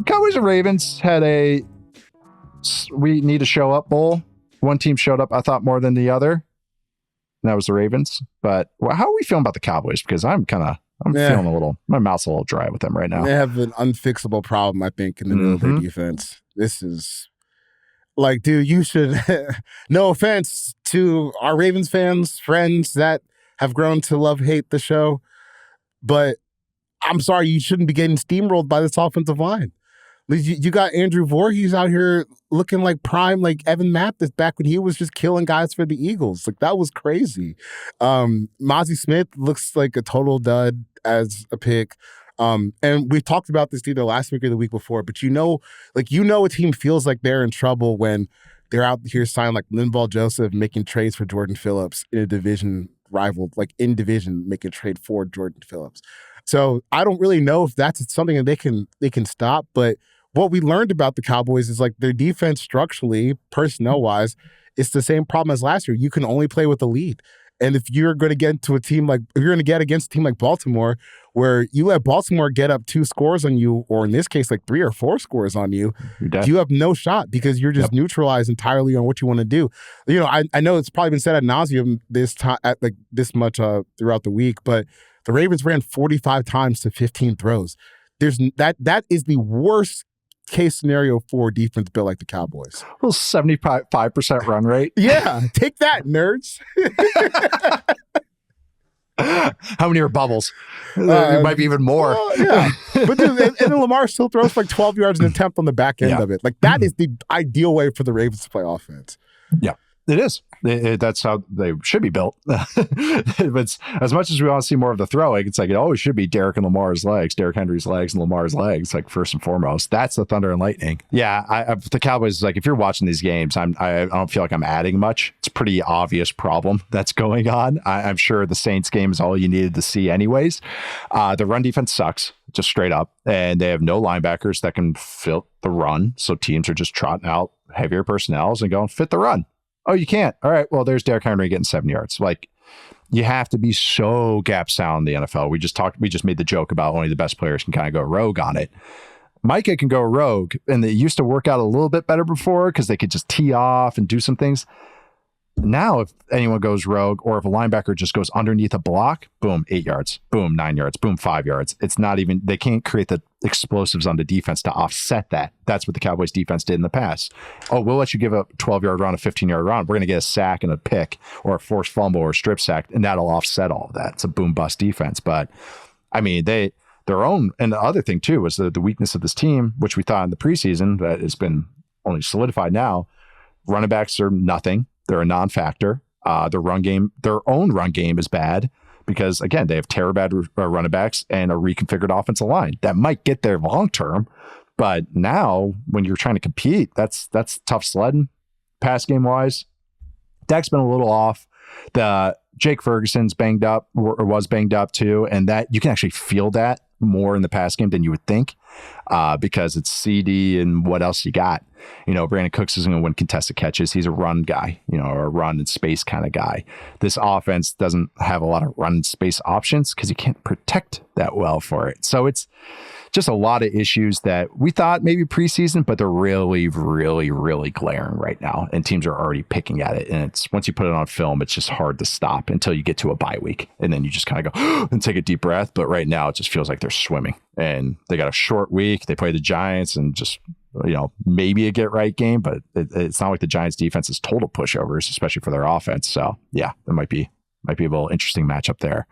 Cowboys and Ravens had a we need to show up bowl. One team showed up, I thought, more than the other. And that was the Ravens. But how are we feeling about the Cowboys? Because I'm feeling a little, my mouth's a little dry with them right now. They have an unfixable problem, I think, in the middle of their defense. This is like, dude, you should, no offense to our Ravens fans, friends that have grown to hate the show, but I'm sorry, you shouldn't be getting steamrolled by this offensive line. You got Andrew Voorhees out here looking like prime, like Evan Mathis back when he was just killing guys for the Eagles. Like, that was crazy. Mozzie Smith looks like a total dud as a pick. And we talked about this either last week or the week before, but a team feels like they're in trouble when they're out here signing like Linval Joseph, making trades for Jordan Phillips in a division rival, like in division, making a trade for Jordan Phillips. So I don't really know if that's something that they can stop, but what we learned about the Cowboys is like their defense structurally, personnel-wise, it's the same problem as last year. You can only play with the lead. And if you're going to get into if you're going to get against a team like Baltimore, where you let Baltimore get up 2 scores on you, or in this case, like 3 or 4 scores on you, you have no shot because you're just neutralized entirely on what you want to do. You know, I know it's probably been said ad nauseum this much throughout the week, but the Ravens ran 45 times to 15 throws. That is the worst case scenario for a defense built like the Cowboys. Well, 75% run rate. Yeah, take that, nerds. How many are bubbles? It might be even more. Well, yeah, but dude, and then Lamar still throws like 12 yards an attempt on the back end of it. Like, that is the ideal way for the Ravens to play offense. Yeah. It is. That's how they should be built. But as much as we want to see more of the throwing, it's like it always should be Derrick and Lamar's legs, Derrick Henry's legs and Lamar's legs, like first and foremost. That's the thunder and lightning. Yeah, the Cowboys, like if you're watching these games, I don't feel like I'm adding much. It's a pretty obvious problem that's going on. I'm sure the Saints game is all you needed to see anyways. The run defense sucks, just straight up. And they have no linebackers that can fit the run. So teams are just trotting out heavier personnels and going, fit the run. Oh, you can't. All right. Well, there's Derrick Henry getting 7 yards. Like, you have to be so gap sound in the NFL. We just made the joke about only the best players can kind of go rogue on it. Micah can go rogue, and they used to work out a little bit better before because they could just tee off and do some things. Now, if anyone goes rogue or if a linebacker just goes underneath a block, boom, 8 yards, boom, 9 yards, boom, 5 yards. It's not even, they can't create the explosives on the defense to offset that. That's what the Cowboys defense did in the past. Oh, we'll let you give a 12-yard run, a 15-yard run. We're going to get a sack and a pick or a forced fumble or a strip sack, and that'll offset all of that. It's a boom-bust defense. But, I mean, their own, and the other thing, too, was the weakness of this team, which we thought in the preseason, that has been only solidified now. Running backs are nothing. They're a non-factor. Their own run game is bad because, again, they have terrible bad running backs and a reconfigured offensive line that might get there long term. But now, when you're trying to compete, that's tough sledding. Pass game wise, Dak's been a little off. The Jake Ferguson's banged up or was banged up too, and that you can actually feel that more in the pass game than you would think because it's CD and what else you got. You know, Brandon Cooks isn't going to win contested catches. He's a run guy, or a run and space kind of guy. This offense doesn't have a lot of run and space options because you can't protect that well for it. So it's just a lot of issues that we thought maybe preseason, but they're really, really, really glaring right now. And teams are already picking at it. And it's once you put it on film, it's just hard to stop until you get to a bye week. And then you just kind of go and take a deep breath. But right now it just feels like they're swimming. And they got a short week. They play the Giants and just, maybe a get right game, but it's not like the Giants defense is total pushovers, especially for their offense. So yeah, that might be a little interesting matchup there.